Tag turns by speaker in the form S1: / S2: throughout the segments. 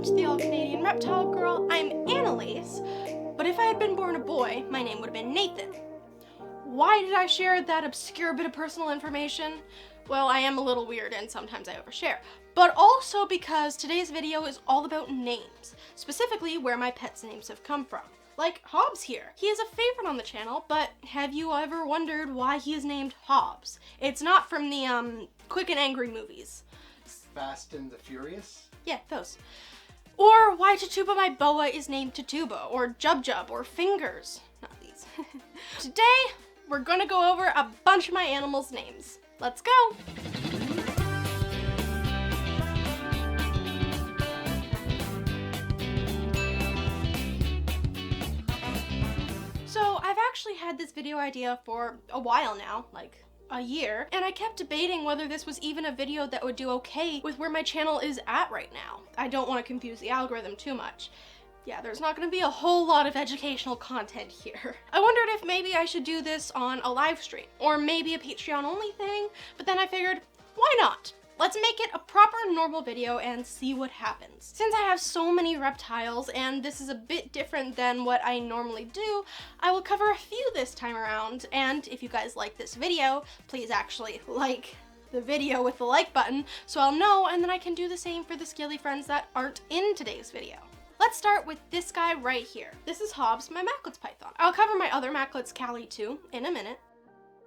S1: welcome to the All-Canadian Reptile Girl. I'm Annaliese, but if I had been born a boy, my name would have been Nathan. Why did I share that obscure bit of personal information? Well, I am a little weird and sometimes I overshare, but also because today's video is all about names, specifically where my pets' names have come from. Like Hobbs here. He is a favorite on the channel, but have you ever wondered why he is named Hobbs? It's not from the Quick and Angry movies.
S2: Fast and the Furious?
S1: Yeah, those. Or why Tatuba my boa is named Tatuba, or Jub Jub, or Fingers. Not these. Today, we're gonna go over a bunch of my animals' names. Let's go! So, I've actually had this video idea for a while now, like a year, and I kept debating whether this was even a video that would do okay with where my channel is at right now. I don't want to confuse the algorithm too much. Yeah, there's not going to be a whole lot of educational content here. I wondered if maybe I should do this on a live stream, or maybe a Patreon only thing, but then I figured, why not? Let's make it a proper normal video and see what happens. Since I have so many reptiles and this is a bit different than what I normally do, I will cover a few this time around, and if you guys like this video, please actually like the video with the like button so I'll know, and then I can do the same for the skilly friends that aren't in today's video. Let's start with this guy right here. This is Hobbs, my Macklets python. I'll cover my other Macklets, Callie, too, in a minute.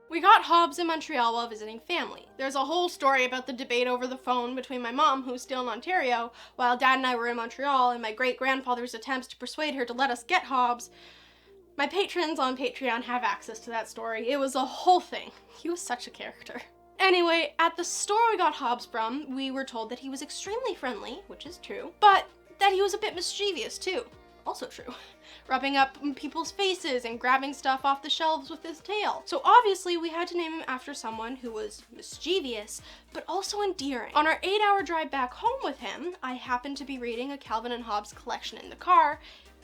S1: We got Hobbs in Montreal while visiting family. There's a whole story about the debate over the phone between my mom, who's still in Ontario, while Dad and I were in Montreal, and my great-grandfather's attempts to persuade her to let us get Hobbs. My patrons on Patreon have access to that story. It was a whole thing. He was such a character. Anyway, at the store we got Hobbs from, we were told that he was extremely friendly, which is true, but that he was a bit mischievous too. Also true. Rubbing up people's faces and grabbing stuff off the shelves with his tail. So obviously we had to name him after someone who was mischievous, but also endearing. On our 8-hour drive back home with him, I happened to be reading a Calvin and Hobbes collection in the car,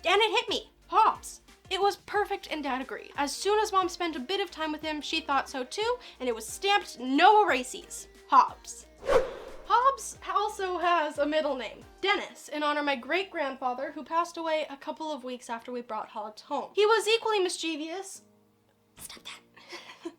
S1: and it hit me, Hobbs. It was perfect and Dad agreed. As soon as Mom spent a bit of time with him, she thought so too, and it was stamped no erases, Hobbs. Hobbs also has a middle name, Dennis, in honor of my great-grandfather who passed away a couple of weeks after we brought Hobbs home. He was equally mischievous. Stop that.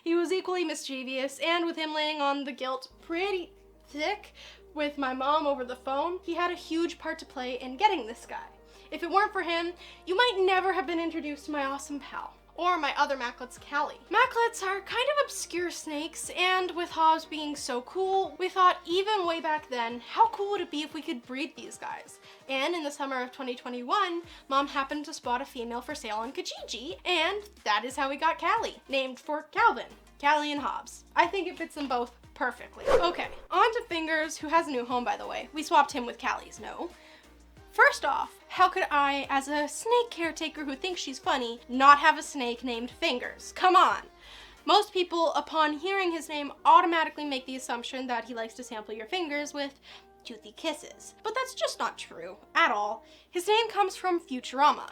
S1: He was equally mischievous, and with him laying on the guilt pretty thick with my mom over the phone, he had a huge part to play in getting this guy. If it weren't for him, you might never have been introduced to my awesome pal. Or my other Macklets, Callie. Macklets are kind of obscure snakes, and with Hobbs being so cool, we thought even way back then, how cool would it be if we could breed these guys? And in the summer of 2021, Mom happened to spot a female for sale on Kijiji, and that is how we got Callie, named for Calvin. Callie and Hobbs. I think it fits them both perfectly. Okay, on to Fingers, who has a new home by the way. We swapped him with Callie's, no. First off, how could I, as a snake caretaker who thinks she's funny, not have a snake named Fingers? Come on. Most people, upon hearing his name, automatically make the assumption that he likes to sample your fingers with toothy kisses. But that's just not true, at all. His name comes from Futurama.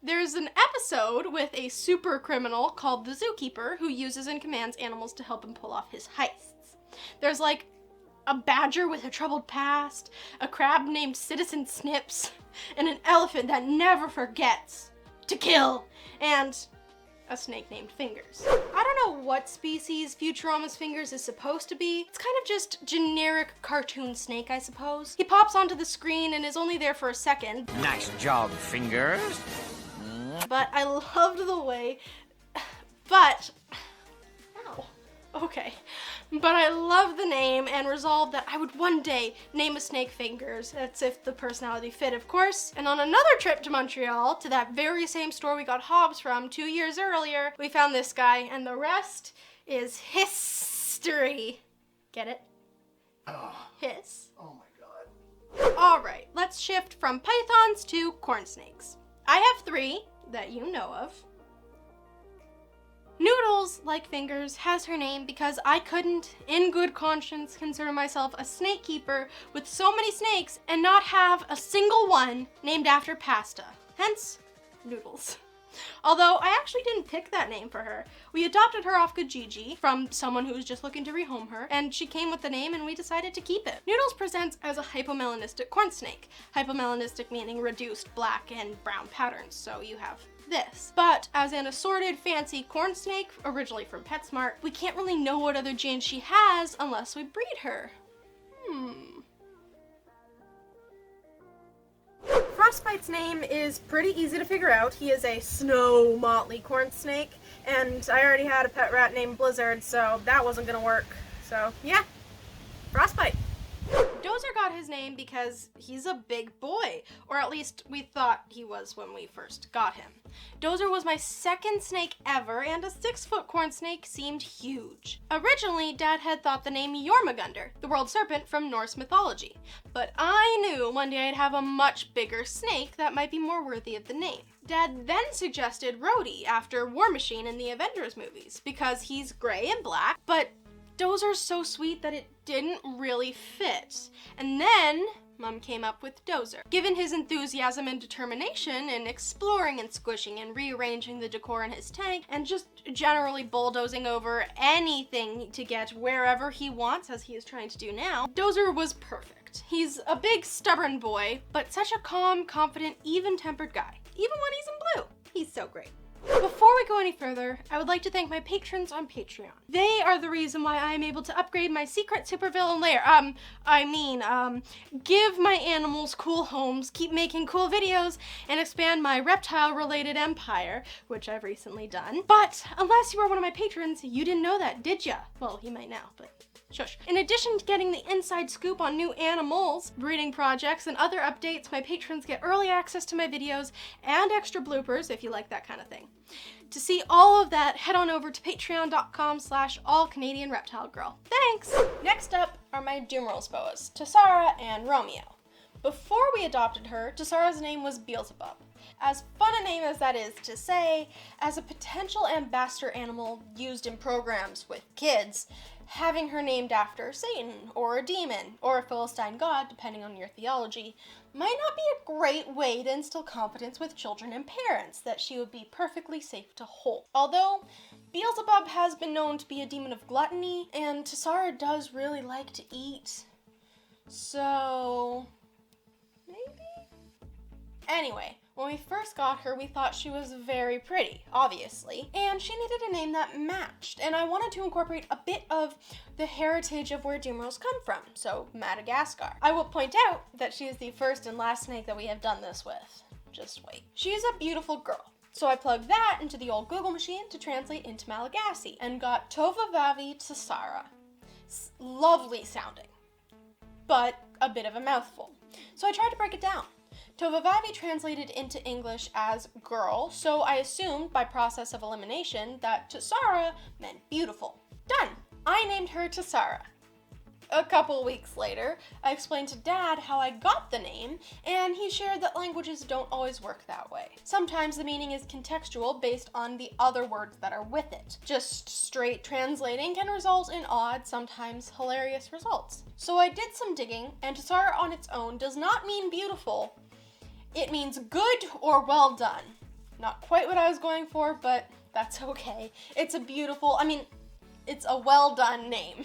S1: There's an episode with a super criminal called the Zookeeper who uses and commands animals to help him pull off his heists. There's like a badger with a troubled past, a crab named Citizen Snips, and an elephant that never forgets to kill, and a snake named Fingers. I don't know what species Futurama's Fingers is supposed to be. It's kind of just generic cartoon snake, I suppose. He pops onto the screen and is only there for a second.
S3: Nice job, Fingers.
S1: But I loved the way, ow. Okay. But I love the name and resolved that I would one day name a snake Fingers. That's if the personality fit, of course. And on another trip to Montreal, to that very same store we got Hobbs from 2 years earlier, we found this guy, and the rest is history. Get it?
S2: Oh.
S1: Hiss.
S2: Oh my god.
S1: Alright, let's shift from pythons to corn snakes. I have 3 that you know of. Noodles, like Fingers, has her name because I couldn't, in good conscience, consider myself a snake keeper with so many snakes and not have a single one named after pasta. Hence, Noodles. Although I actually didn't pick that name for her. We adopted her off Kijiji from someone who was just looking to rehome her, and she came with the name and we decided to keep it. Noodles presents as a hypomelanistic corn snake. Hypomelanistic meaning reduced black and brown patterns, so you have this. But as an assorted fancy corn snake, originally from PetSmart, we can't really know what other genes she has unless we breed her. Frostbite's name is pretty easy to figure out. He is a snow motley corn snake, and I already had a pet rat named Blizzard, so that wasn't gonna work. So yeah, Frostbite. Dozer got his name because he's a big boy, or at least we thought he was when we first got him. Dozer was my second snake ever, and a 6-foot corn snake seemed huge. Originally, Dad had thought the name Jormungandr, the world serpent from Norse mythology, but I knew one day I'd have a much bigger snake that might be more worthy of the name. Dad then suggested Rhodey after War Machine in the Avengers movies, because he's gray and black, but Dozer's so sweet that it didn't really fit. And then Mom came up with Dozer. Given his enthusiasm and determination in exploring and squishing and rearranging the decor in his tank and just generally bulldozing over anything to get wherever he wants, as he is trying to do now, Dozer was perfect. He's a big, stubborn boy, but such a calm, confident, even-tempered guy. Even when he's in blue. He's so great. Before we go any further, I would like to thank my patrons on Patreon. They are the reason why I am able to upgrade my secret supervillain lair. Give my animals cool homes, keep making cool videos, and expand my reptile-related empire, which I've recently done. But unless you are one of my patrons, you didn't know that, did ya? Well, you might now, but shush. In addition to getting the inside scoop on new animals, breeding projects, and other updates, my patrons get early access to my videos and extra bloopers if you like that kind of thing. To see all of that, head on over to patreon.com/allcanadianreptilegirl. Thanks! Next up are my Doomrolls boas, Tassara and Romeo. Before we adopted her, Tassara's name was Beelzebub. As fun a name as that is to say, as a potential ambassador animal used in programs with kids, having her named after Satan, or a demon, or a Philistine god, depending on your theology, might not be a great way to instill confidence with children and parents that she would be perfectly safe to hold. Although, Beelzebub has been known to be a demon of gluttony, and Tassara does really like to eat. So, maybe? Anyway, when we first got her, we thought she was very pretty, obviously, and she needed a name that matched, and I wanted to incorporate a bit of the heritage of where Doomrolls come from, so Madagascar. I will point out that she is the first and last snake that we have done this with. Just wait. She is a beautiful girl, so I plugged that into the old Google machine to translate into Malagasy, and got Tovavavi Tassara. Lovely sounding, but a bit of a mouthful. So I tried to break it down. Tovavavi translated into English as girl, so I assumed by process of elimination that Tassara meant beautiful. Done! I named her Tassara. A couple weeks later, I explained to Dad how I got the name, and he shared that languages don't always work that way. Sometimes the meaning is contextual based on the other words that are with it. Just straight translating can result in odd, sometimes hilarious results. So I did some digging, and Tassara on its own does not mean beautiful. It means good or well done. Not quite what I was going for, but that's okay. It's a well done name.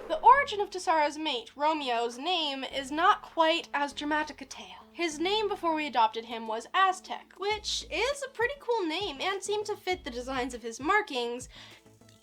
S1: The origin of Tassara's mate, Romeo's name, is not quite as dramatic a tale. His name before we adopted him was Aztec, which is a pretty cool name and seemed to fit the designs of his markings,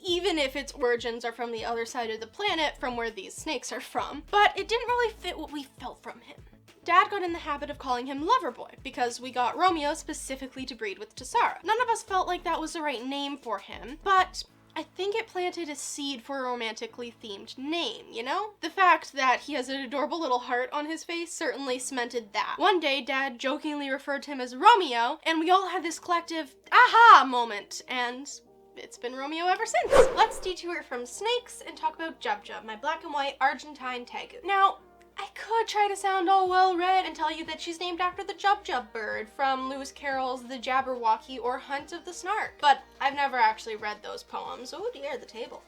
S1: even if its origins are from the other side of the planet from where these snakes are from. But it didn't really fit what we felt from him. Dad got in the habit of calling him Loverboy because we got Romeo specifically to breed with Tassara. None of us felt like that was the right name for him, but I think it planted a seed for a romantically themed name, you know? The fact that he has an adorable little heart on his face certainly cemented that. One day, Dad jokingly referred to him as Romeo, and we all had this collective aha moment, and it's been Romeo ever since. Let's detour from snakes and talk about Jub Jub, my black and white Argentine tegu. Now, I could try to sound all well-read and tell you that she's named after the Jub Jub bird from Lewis Carroll's The Jabberwocky or Hunt of the Snark, but I've never actually read those poems. Oh dear, the table.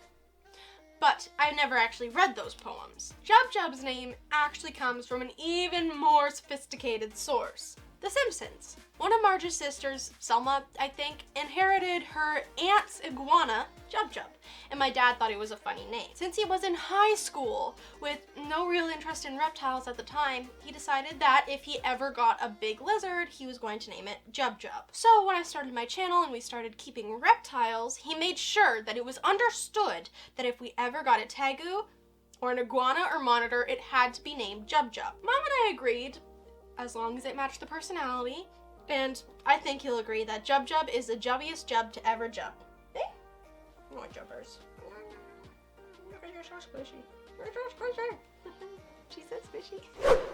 S1: But I've never actually read those poems. Jub Jub's name actually comes from an even more sophisticated source. The Simpsons. One of Marge's sisters, Selma, I think, inherited her aunt's iguana, Jub Jub, and my dad thought it was a funny name. Since he was in high school with no real interest in reptiles at the time, he decided that if he ever got a big lizard, he was going to name it Jub Jub. So when I started my channel and we started keeping reptiles, he made sure that it was understood that if we ever got a tegu or an iguana or monitor, it had to be named Jub Jub. Mom and I agreed, as long as it matched the personality, and I think he'll agree that Jub Jub is the jubbiest jub to ever jub. Eh? You want jubbers. You're so squishy. You're so squishy. She's so squishy.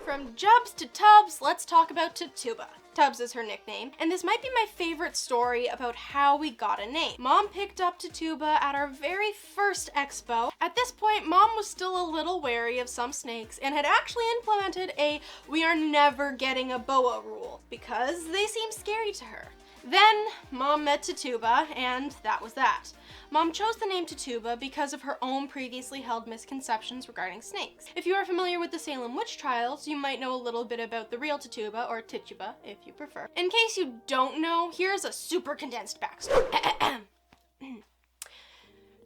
S1: From Jubs to Tubbs, let's talk about Tituba. Tubbs is her nickname, and this might be my favorite story about how we got a name. Mom picked up Tituba at our very first expo. At this point, Mom was still a little wary of some snakes and had actually implemented a "we are never getting a boa" rule because they seemed scary to her. Then Mom met Tituba, and that was that. Mom chose the name Tituba because of her own previously held misconceptions regarding snakes. If you are familiar with the Salem witch trials, you might know a little bit about the real Tituba, or Tituba if you prefer. In case you don't know, here's a super condensed backstory.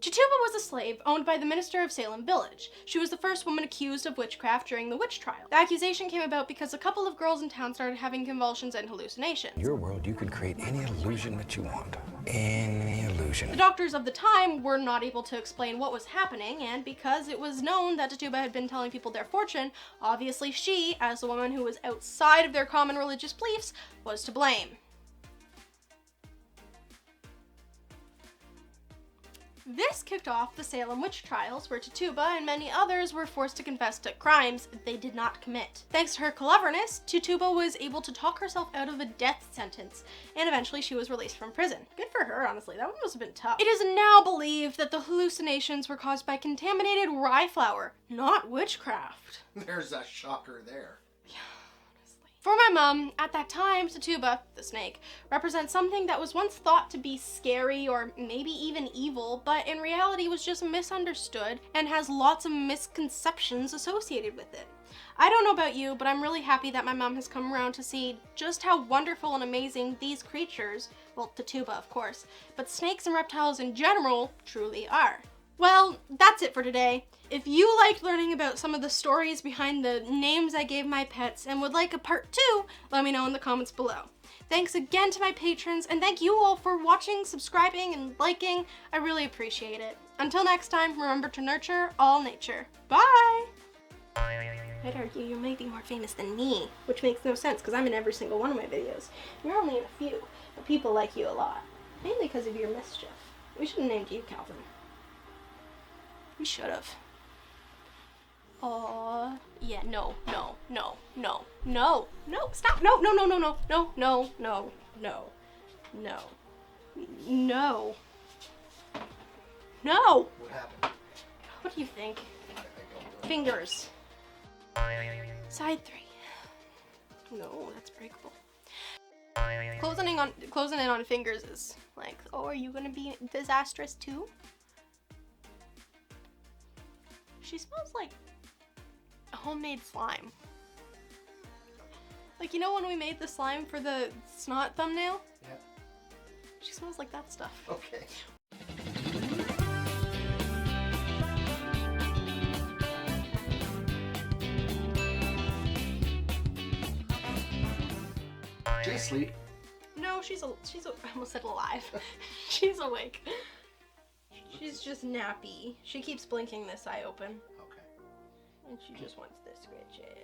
S1: Tituba was a slave owned by the minister of Salem Village. She was the first woman accused of witchcraft during the witch trial. The accusation came about because a couple of girls in town started having convulsions and hallucinations.
S4: In your world, you can create any illusion that you want. Any illusion.
S1: The doctors of the time were not able to explain what was happening, and because it was known that Tituba had been telling people their fortune, obviously she, as a woman who was outside of their common religious beliefs, was to blame. This kicked off the Salem witch trials, where Tituba and many others were forced to confess to crimes they did not commit. Thanks to her cleverness, Tituba was able to talk herself out of a death sentence, and eventually she was released from prison. Good for her, honestly. That one must have been tough. It is now believed that the hallucinations were caused by contaminated rye flour, not witchcraft.
S2: There's a shocker there.
S1: For my mom, at that time, Tituba, the snake, represents something that was once thought to be scary or maybe even evil, but in reality was just misunderstood and has lots of misconceptions associated with it. I don't know about you, but I'm really happy that my mom has come around to see just how wonderful and amazing these creatures, well, Tituba of course, but snakes and reptiles in general truly are. Well, that's it for today. If you liked learning about some of the stories behind the names I gave my pets and would like a part 2, let me know in the comments below. Thanks again to my patrons, and thank you all for watching, subscribing, and liking. I really appreciate it. Until next time, remember to nurture all nature. Bye! I'd argue you may be more famous than me, which makes no sense because I'm in every single one of my videos. You're only in a few, but people like you a lot. Mainly because of your mischief. We should have named you Calvin. We should have. Yeah, no, stop, no,
S2: What happened?
S1: What do you think?
S2: I don't know.
S1: Fingers. Side 3. No, that's breakable. Closing in on fingers is like, oh, are you gonna be disastrous too? She smells like homemade slime. Like, you know when we made the slime for the snot thumbnail?
S2: Yeah.
S1: She smells like that stuff.
S2: Okay. Jay asleep.
S1: No, she's I almost said alive. She's awake. She's just nappy. She keeps blinking this eye open.
S2: Okay.
S1: And she just wants the scratches.